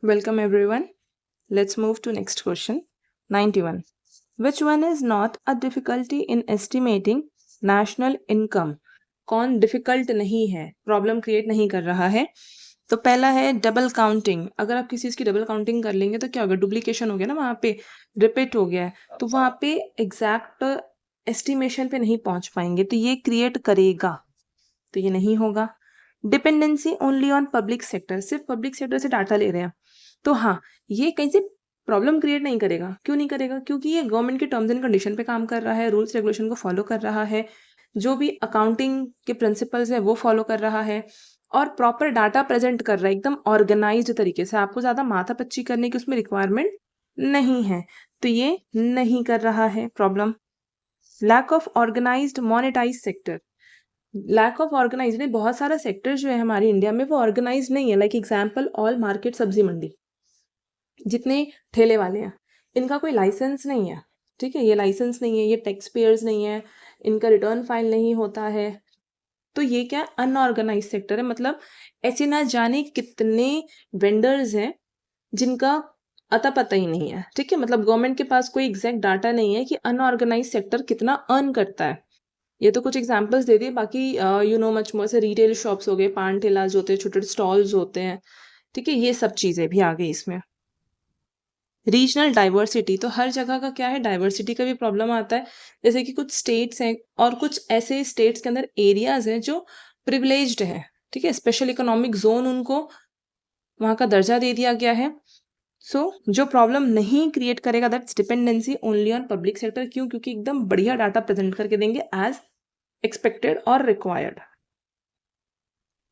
Welcome everyone. Let's move to next question. 91. Which one is not a difficulty in estimating national income? कौन difficult नहीं है, problem create नहीं कर रहा है? तो पहला है डबल काउंटिंग। अगर आप किसी चीज की डबल काउंटिंग कर लेंगे तो क्या होगा, डुप्लीकेशन हो गया ना, वहां पे रिपीट हो गया है, तो वहां पे एग्जैक्ट एस्टिमेशन पे नहीं पहुंच पाएंगे, तो ये क्रिएट करेगा, तो ये नहीं होगा। Dependency only on public sector, सिर्फ पब्लिक सेक्टर से डाटा ले रहे हैं, तो हाँ, ये कहीं से प्रॉब्लम क्रिएट नहीं करेगा। क्यों नहीं करेगा? क्योंकि ये गवर्नमेंट के टर्म्स एंड कंडीशन पे काम कर रहा है, रूल्स रेगुलेशन को फॉलो कर रहा है, जो भी अकाउंटिंग के प्रिंसिपल्स है वो फॉलो कर रहा है, और प्रॉपर डाटा प्रेजेंट कर रहा है एकदम ऑर्गेनाइज्ड तरीके से। आपको ज्यादा माथापच्ची करने की उसमें रिक्वायरमेंट नहीं है, तो ये नहीं कर रहा है problem. Lack of organised monetise sector, lack of organise नहीं, बहुत सारा सेक्टर जो है हमारे इंडिया में वो ऑर्गेनाइज नहीं है। लाइक एग्जाम्पल, ऑल मार्केट सब्जी मंडी, जितने ठेले वाले हैं, इनका कोई लाइसेंस नहीं है, ठीक है, ये लाइसेंस नहीं है, ये टैक्स पेयर्स नहीं है, इनका रिटर्न फाइल नहीं होता है, तो ये क्या अनऑर्गेनाइज सेक्टर है। मतलब ऐसे ना जाने कितने वेंडर्स हैं जिनका अता पता ही नहीं है, ठीक है, मतलब गवर्नमेंट के पास कोई एग्जैक्ट डाटा नहीं है कि अनऑर्गेनाइज सेक्टर कितना अर्न करता है। ये तो कुछ एग्जांपल्स दे दिए, बाकी यू नो मच मोर, से रिटेल शॉप्स हो गए, पान ठेला जो होते हैं, छोटे छोटे स्टॉल्स होते हैं, ठीक है, ये सब चीजें भी आ गई इसमें। रीजनल डाइवर्सिटी, तो हर जगह का क्या है, डाइवर्सिटी का भी प्रॉब्लम आता है। जैसे कि कुछ स्टेट्स हैं और कुछ ऐसे स्टेट्स के अंदर एरियाज हैं जो प्रिविलेज्ड है, ठीक है, स्पेशल इकोनॉमिक जोन उनको वहां का दर्जा दे दिया गया है। सो जो प्रॉब्लम नहीं क्रिएट करेगा, that's dependency only on public sector. क्यों? क्योंकि एकदम बढ़िया डाटा प्रेजेंट करके देंगे as expected or required.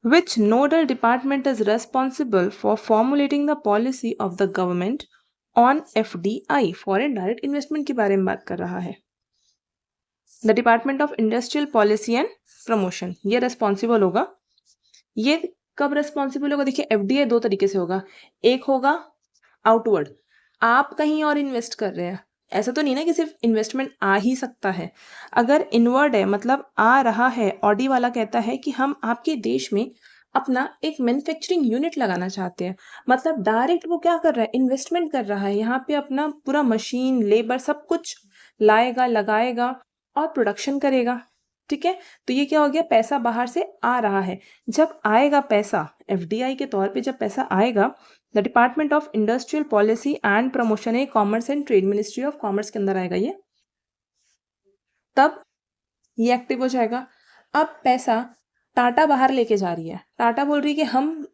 Which nodal department is responsible for formulating the policy of the government on FDI, foreign direct investment के बारे में बात कर रहा है। The Department of Industrial Policy and Promotion, ये responsible होगा। ये कब responsible होगा? देखिए, FDI दो तरीके से होगा। एक होगा आउटवर्ड, आप कहीं और इन्वेस्ट कर रहे हैं, ऐसा तो नहीं ना कि सिर्फ इन्वेस्टमेंट आ ही सकता है। अगर इनवर्ड है, मतलब आ रहा है, ऑडी वाला कहता है कि हम आपके देश में अपना एक मैन्युफैक्चरिंग यूनिट लगाना चाहते हैं, मतलब डायरेक्ट वो क्या कर रहा है, इन्वेस्टमेंट कर रहा है, यहाँ पे अपना पूरा मशीन, लेबर, सब कुछ लाएगा, लगाएगा और प्रोडक्शन करेगा, ठीक है। तो ये क्या हो गया, पैसा बाहर से आ रहा है। जब आएगा पैसा एफडीआई के तौर पे, जब पैसा आएगा, the department of industrial policy and promotion है, commerce and trade, ministry of commerce के अंदर आएगा ये, तब ये एक्टिव हो जाएगा। अब पैसा टाटा बाहर लेके जा रही है, टाटा बोल रही है कि हम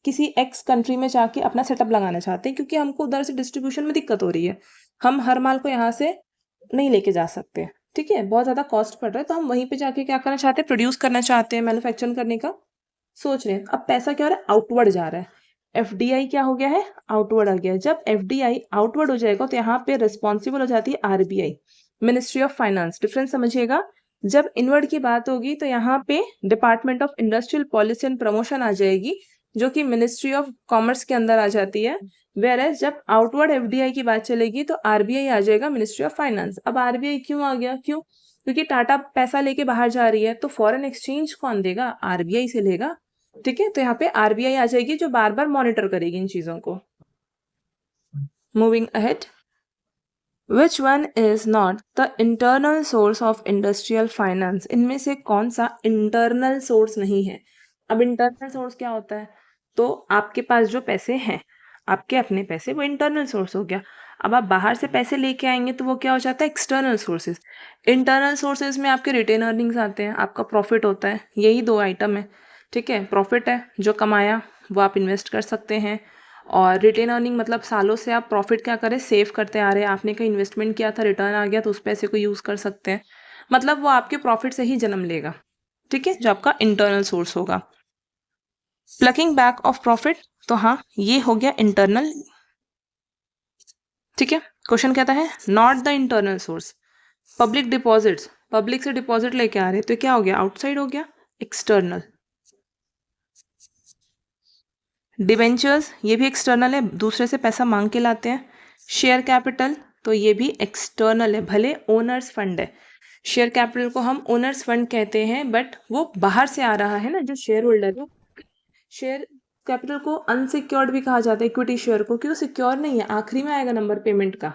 किसी एक्स कंट्री में जाके अपना सेटअप लगाना चाहते हैं, क्योंकि हमको उधर से डिस्ट्रीब्यूशन में दिक्कत हो रही है, हम हर माल को यहाँ से नहीं लेके जा सकते, ठीक है, बहुत ज्यादा कॉस्ट पड़ रहा है, तो हम वहीं पे जाके क्या करना चाहते हैं, प्रोड्यूस करना चाहते हैं, मैन्युफैक्चरिंग करने का सोच रहे हैं। अब पैसा क्या हो रहा है, आउटवर्ड जा रहा है, एफडीआई क्या हो गया है, आउटवर्ड आ गया। जब एफडीआई आउटवर्ड हो जाएगा तो यहाँ पे रिस्पॉन्सिबल हो जाती है RBI, ministry of finance. Difference समझिएगा, जब इनवर्ड की बात होगी तो यहाँ पे department of industrial policy and promotion आ जाएगी, जो कि मिनिस्ट्री ऑफ कॉमर्स के अंदर आ जाती है। वेयर एज जब आउटवर्ड एफडीआई की बात चलेगी तो आरबीआई आ जाएगा, मिनिस्ट्री ऑफ फाइनेंस। अब आरबीआई क्यों आ गया, क्यों? क्योंकि टाटा पैसा लेके बाहर जा रही है, तो फॉरेन एक्सचेंज कौन देगा, आरबीआई से लेगा, ठीक है। तो यहाँ पे आरबीआई आ जाएगी, जो बार बार मॉनिटर करेगी इन चीजों को। Moving ahead, which one is not the internal source of industrial finance, इनमें से कौन सा इंटरनल सोर्स नहीं है? अब इंटरनल सोर्स क्या होता है, तो आपके पास जो पैसे हैं, आपके अपने पैसे, वो इंटरनल सोर्स हो गया। अब आप बाहर से पैसे लेके आएंगे तो वो क्या हो जाता है, एक्सटर्नल सोर्सेज। इंटरनल सोर्सेज में आपके रिटेन अर्निंग्स आते हैं, आपका प्रॉफिट होता है, यही दो आइटम है, ठीक है। प्रॉफिट है जो कमाया वो आप इन्वेस्ट कर सकते हैं, और रिटेन अर्निंग मतलब सालों से आप प्रॉफिट क्या करें, सेव करते आ रहे हैं, आपने कहीं इन्वेस्टमेंट किया था, रिटर्न आ गया तो उस पैसे को यूज कर सकते हैं, मतलब वो आपके प्रॉफिट से ही जन्म लेगा, ठीक है, जो आपका इंटरनल सोर्स होगा। प्लकिंग बैक ऑफ प्रॉफिट, तो हाँ, ये हो गया इंटरनल, ठीक है। क्वेश्चन कहता है not the internal source. Public deposits, public से डिपॉजिट लेके आ रहे हैं, तो क्या हो गया, आउटसाइड हो गया, एक्सटर्नल। डिवेंचर्स, ये भी एक्सटर्नल है, दूसरे से पैसा मांग के लाते हैं। शेयर कैपिटल, तो ये भी एक्सटर्नल है, भले ओनर्स फंड है, शेयर कैपिटल को हम ओनर्स फंड कहते हैं, बट वो बाहर से आ रहा है ना, जो शेयर होल्डर है, शेयर कैपिटल को अनसिक्योर्ड भी कहा जाता है, इक्विटी शेयर को, क्यों सिक्योर नहीं है, आखिरी में आएगा नंबर पेमेंट का,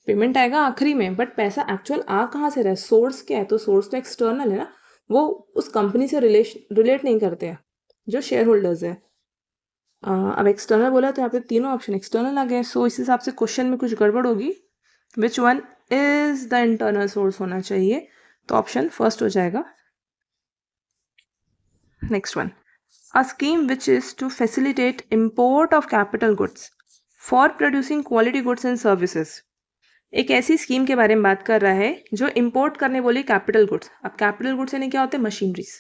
पेमेंट आएगा आखिरी में, बट पैसा एक्चुअल आ कहाँ से रहा है, सोर्स क्या है, तो सोर्स तो एक्सटर्नल है ना, वो उस कंपनी से रिलेट नहीं करते हैं जो शेयर होल्डर्स है। अब एक्सटर्नल बोला तो यहाँ पे तीनों ऑप्शन एक्सटर्नल आ गए, सो इस हिसाब से क्वेश्चन में कुछ गड़बड़ होगी। Which one is the internal source होना चाहिए, तो ऑप्शन फर्स्ट हो जाएगा। Next one, a scheme which is to facilitate import of capital goods for producing quality goods and services। एक ऐसी स्कीम के बारे में बात कर रहा है जो इंपोर्ट करने बोली कैपिटल गुड्स। अब कैपिटल गुड्स यानी क्या होते हैं, मशीनरीज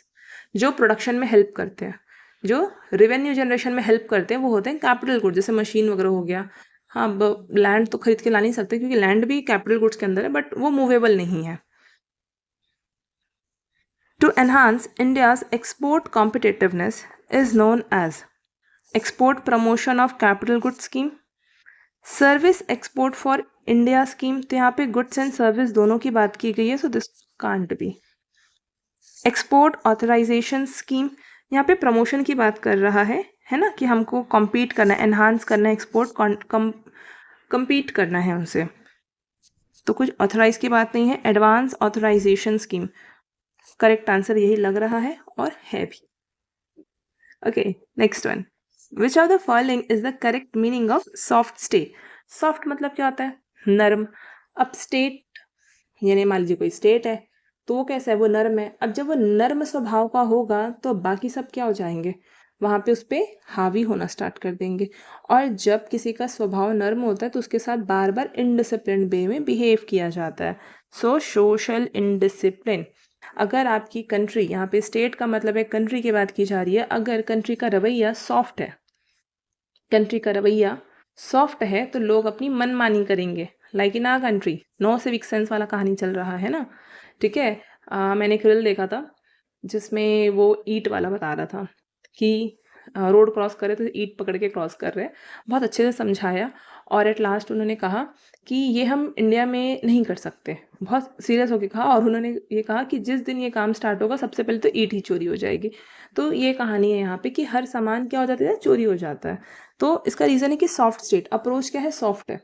जो प्रोडक्शन में हेल्प करते हैं, जो रेवेन्यू जनरेशन में हेल्प करते हैं, वो होते हैं कैपिटल गुड्स, जैसे मशीन वगैरह हो गया। हाँ, अब लैंड तो खरीद के ला नहीं सकते क्योंकि लैंड भी कैपिटल गुड्स के अंदर है, बट वो मूवेबल नहीं है। To enhance India's export competitiveness is known as Export Promotion of Capital Goods Scheme, Service Export for India Scheme। तो यहाँ पे गुड्स एंड सर्विस दोनों की बात की गई है, so this can't be. Export authorisation scheme, यहाँ पे प्रमोशन की बात कर रहा है ना, कि हमको कॉम्पीट करना है, एनहांस करना है, एक्सपोर्ट कम्पीट करना है उनसे, तो कुछ ऑथराइज की बात नहीं है। Advance authorisation scheme, correct answer यही लग रहा है और है भी। Okay, next one, which of the following is the correct meaning of soft stay. Soft मतलब क्या होता है, नरम। अब स्टेट यानी मान लीजिए कोई स्टेट है तो वो कैसा है, वो नर्म है। अब जब वो नर्म स्वभाव का होगा तो बाकी सब क्या हो जाएंगे, वहाँ पे उस पर हावी होना स्टार्ट कर देंगे। और जब किसी का स्वभाव नर्म होता है तो उसके साथ बार बार इनडिसिप्लिन वे में बिहेव किया जाता है, सो सोशल इनडिसिप्लिन। अगर आपकी कंट्री, यहाँ पे स्टेट का मतलब है कंट्री की बात की जा रही है, अगर कंट्री का रवैया सॉफ्ट है, कंट्री का रवैया सॉफ्ट है तो लोग अपनी मनमानी करेंगे। Like in our country, no civic sense वाला कहानी चल रहा है ना, ठीक है। मैंने एक रील देखा था जिसमें वो ईट वाला बता रहा था कि रोड क्रॉस कर रहे तो ईट पकड़ के क्रॉस कर रहे हैं, बहुत अच्छे से समझाया। और एट लास्ट उन्होंने कहा कि ये हम इंडिया में नहीं कर सकते, बहुत सीरियस होकर कहा। और उन्होंने ये कहा कि जिस दिन ये काम स्टार्ट होगा सबसे पहले तो ईट ही चोरी हो जाएगी। तो ये कहानी है यहाँ पे कि हर सामान क्या हो जाता है, चोरी हो जाता है। तो इसका रीज़न है कि सॉफ्ट स्टेट, अप्रोच क्या है, सॉफ्ट है।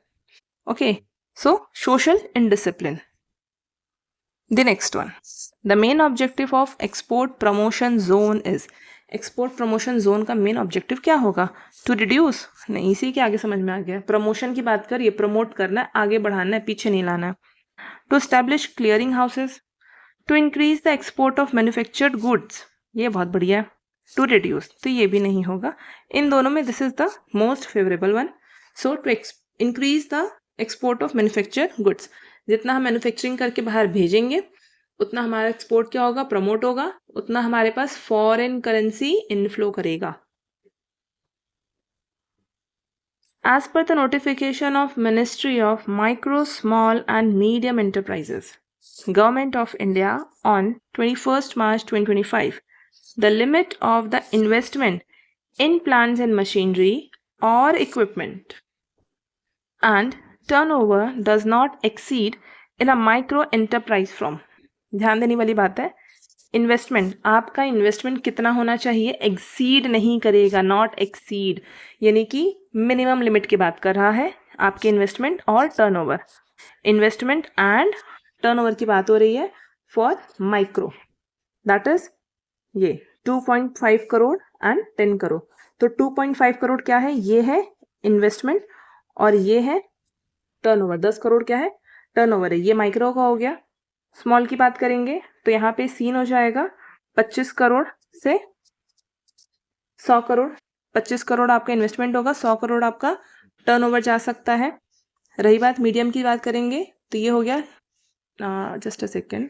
Okay, so social indiscipline. The next one, the main objective of export promotion zone is। Export promotion zone का मेन ऑब्जेक्टिव क्या होगा, टू रिड्यूस, नहीं इसी के आगे समझ में आ गया, प्रमोशन की बात करिए, प्रमोट करना है, आगे बढ़ाना है, पीछे नहीं लाना है। To establish clearing houses, to increase the export of manufactured goods, ये बहुत बढ़िया है। टू रिड्यूस, तो ये भी नहीं होगा। इन दोनों में this is the most favourable one. So to increase the export of manufactured goods, जितना हम मैन्युफैक्चरिंग करके बाहर भेजेंगे उतना हमारा एक्सपोर्ट क्या होगा, प्रमोट होगा, उतना हमारे पास फॉरेन करेंसी इनफ्लो करेगा। As per the notification of Ministry of Micro, Small and Medium Enterprises, Government of India on 21st March 2025, the limit of the investment in plants and machinery or equipment and turnover does not exceed in a micro enterprise from। ध्यान देने वाली बात है, investment, आपका investment कितना होना चाहिए, exceed नहीं करेगा, नॉट एक्सीड, यानी कि मिनिमम लिमिट की बात कर रहा है आपके इन्वेस्टमेंट और टर्नओवर। इन्वेस्टमेंट एंड टर्नओवर की बात हो रही है फॉर माइक्रो, दैट इज ये 2.5 करोड़ एंड 10 करोड़। तो 2.5 करोड़ क्या है, ये है इन्वेस्टमेंट और ये है टर्नओवर। 10 करोड़ क्या है, टर्नओवर है, ये माइक्रो का हो गया। स्मॉल की बात करेंगे तो यहाँ पे सीन हो जाएगा 25 करोड़ से 100 करोड़। 25 करोड़ आपका इन्वेस्टमेंट होगा, 100 करोड़ आपका टर्नओवर जा सकता है। रही बात मीडियम की बात करेंगे तो ये हो गया, जस्ट अ सेकेंड,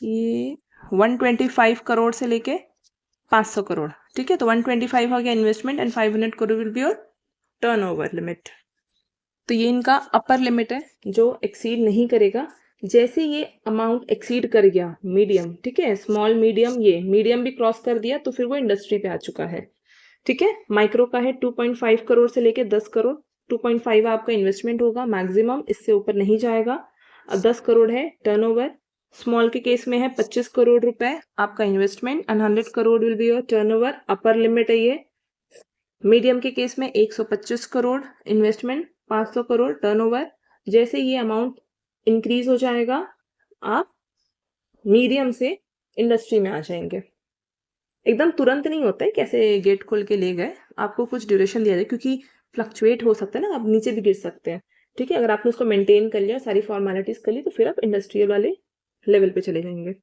ये 125 करोड़ से लेके 500 करोड़, ठीक है। तो 125 हो गया investment and 500 crore will be your turnover limit. तो ये इनका अपर लिमिट है जो एक्सीड नहीं करेगा। जैसे ये अमाउंट एक्सीड कर गया मीडियम, ठीक है, स्मॉल मीडियम, ये मीडियम भी क्रॉस कर दिया तो फिर वो इंडस्ट्री पे आ चुका है, ठीक है। माइक्रो का है 2.5 करोड़ से लेके 10 करोड़। 2.5 आपका इन्वेस्टमेंट होगा मैक्सिमम, इससे ऊपर नहीं जाएगा। अब 10 करोड़ है टर्नओवर। स्मॉल के केस में है 25 करोड़ रुपए आपका investment and 100 crore will be your turnover, upper limit है ये। मीडियम के केस में 125 करोड़ इन्वेस्टमेंट, 500 करोड़ टर्नओवर। जैसे ये अमाउंट इंक्रीज हो जाएगा आप मीडियम से इंडस्ट्री में आ जाएंगे। एकदम तुरंत नहीं होता है, कैसे गेट खोल के ले गए, आपको कुछ ड्यूरेशन दिया जाए क्योंकि फ्लक्चुएट हो सकता है ना, आप नीचे भी गिर सकते हैं। ठीक है, अगर आपने उसको मेंटेन कर लिया, सारी फॉर्मेलिटीज कर ली, तो फिर आप इंडस्ट्रियल वाले लेवल पे चले जाएंगे।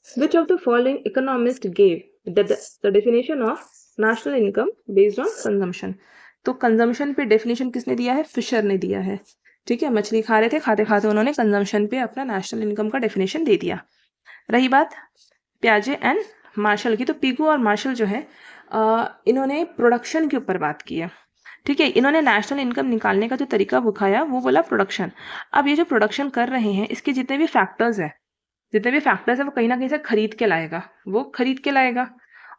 Which of the following economist gave the definition of national income based on consumption? तो कंजम्पशन पे डेफिनेशन किसने दिया है? फिशर ने दिया है। ठीक है, मछली खा रहे थे, खाते खाते उन्होंने कंजम्पशन पे अपना नेशनल इनकम का डेफिनेशन दे दिया। रही बात प्याजे एंड मार्शल की, तो पीगू और मार्शल जो है इन्होंने प्रोडक्शन के ऊपर बात की है। ठीक है, इन्होंने नेशनल इनकम निकालने का जो तरीका दिखाया वो बोला प्रोडक्शन। अब ये जो प्रोडक्शन कर रहे हैं इसके जितने भी फैक्टर्स है वो कहीं ना कहीं से खरीद के लाएगा, वो खरीद के लाएगा।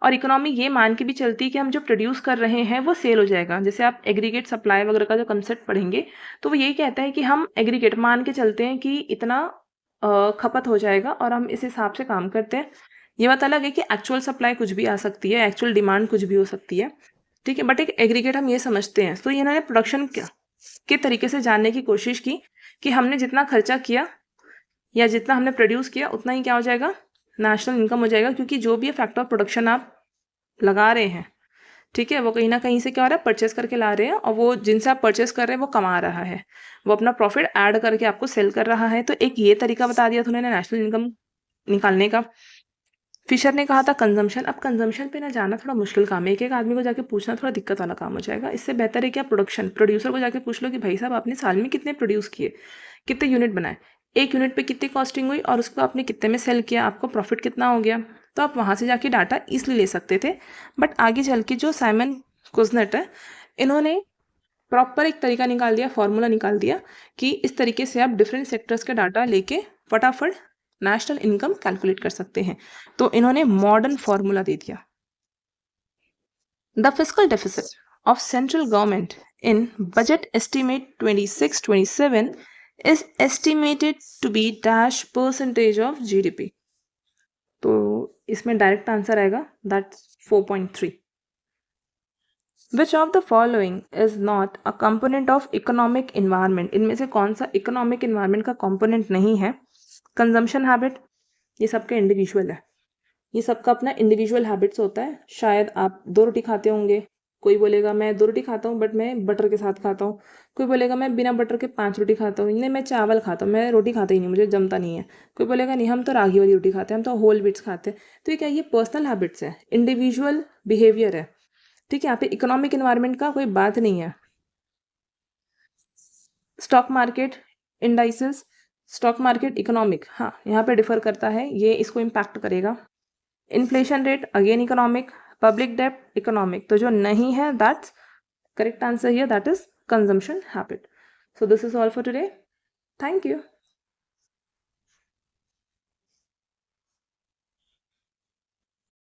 और इकोनॉमी ये मान के भी चलती है कि हम जो प्रोड्यूस कर रहे हैं वो सेल हो जाएगा। जैसे आप एग्रीगेट सप्लाई वगैरह का जो कंसेप्ट पढ़ेंगे तो वो यही कहता है कि हम एग्रीगेट मान के चलते हैं कि इतना खपत हो जाएगा और हम इस हिसाब से काम करते हैं। ये बात अलग है कि एक्चुअल सप्लाई कुछ भी आ सकती है, एक्चुअल डिमांड कुछ भी हो सकती है। ठीक है, बट एक एग्रीगेट हम ये समझते हैं। तो इन्होंने प्रोडक्शन के तरीके से जानने की कोशिश की कि हमने जितना खर्चा किया या जितना हमने प्रोड्यूस किया उतना ही क्या हो जाएगा, नेशनल इनकम हो जाएगा। क्योंकि जो भी फैक्टर ऑफ प्रोडक्शन आप लगा रहे हैं, ठीक है, वो कहीं ना कहीं से क्या हो रहा है, परचेस करके ला रहे हैं, और वो जिनसे आप परचेस कर रहे हैं वो कमा रहा है, वो अपना प्रॉफिट ऐड करके आपको सेल कर रहा है। तो एक ये तरीका बता दिया था उन्होंने नेशनल इनकम निकालने का। फिशर ने कहा था कंजम्पशन। अब कंजम्पशन पे ना जाना थोड़ा मुश्किल काम है, एक एक आदमी को जाके पूछना थोड़ा दिक्कत वाला काम हो जाएगा। इससे बेहतर है कि आप प्रोड्यूसर को जाके पूछ लो कि भाई साहब आपने साल में कितने प्रोड्यूस किए, कितने यूनिट बनाए, एक यूनिट पे कितनी कॉस्टिंग हुई और उसको आपने कितने में सेल किया, आपको प्रॉफिट कितना हो गया। तो आप वहाँ से जाके डाटा ईजिली ले सकते थे। बट आगे चल के जो साइमन कुजनेट है, इन्होंने प्रॉपर एक तरीका निकाल दिया, फॉर्मूला निकाल दिया कि इस तरीके से आप डिफरेंट सेक्टर्स के डाटा लेके फटाफट नेशनल इनकम कैलकुलेट कर सकते हैं। तो इन्होंने मॉडर्न फॉर्मूला दे दिया। The fiscal deficit of central government in budget estimate 26-27 is estimated to be dash percentage of GDP. तो इसमें डायरेक्ट आंसर आएगा that's 4.3. Which of the following is not a component of economic environment? इनमें से कौन सा economic environment का component नहीं है? कंजम्पशन हैबिट, ये सबका इंडिविजुअल है, ये सबका अपना इंडिविजुअल हैबिट्स होता है। शायद आप 2 रोटी खाते होंगे, कोई बोलेगा मैं 2 रोटी खाता हूँ बट मैं बटर के साथ खाता हूँ, कोई बोलेगा मैं बिना बटर के 5 रोटी खाता हूँ, नहीं मैं चावल खाता हूँ, मैं रोटी खाता ही नहीं, मुझे जमता नहीं है। कोई बोलेगा नहीं हम तो रागी वाली रोटी खाते हैं, हम तो होल व्हीट्स खाते हैं। तो ये क्या, ये पर्सनल हैबिट्स है, इंडिविजुअल बिहेवियर है। ठीक है, यहाँ पे इकोनॉमिक इन्वायरमेंट का कोई बात नहीं है। Stock market indices, stock market economic, हाँ यहाँ पे डिफर करता है, ये इसको इम्पैक्ट करेगा। Inflation rate again economic, public डेब्ट इकोनॉमिक। तो जो नहीं है that's correct answer here, that is consumption habit. So this is all for today. Thank you.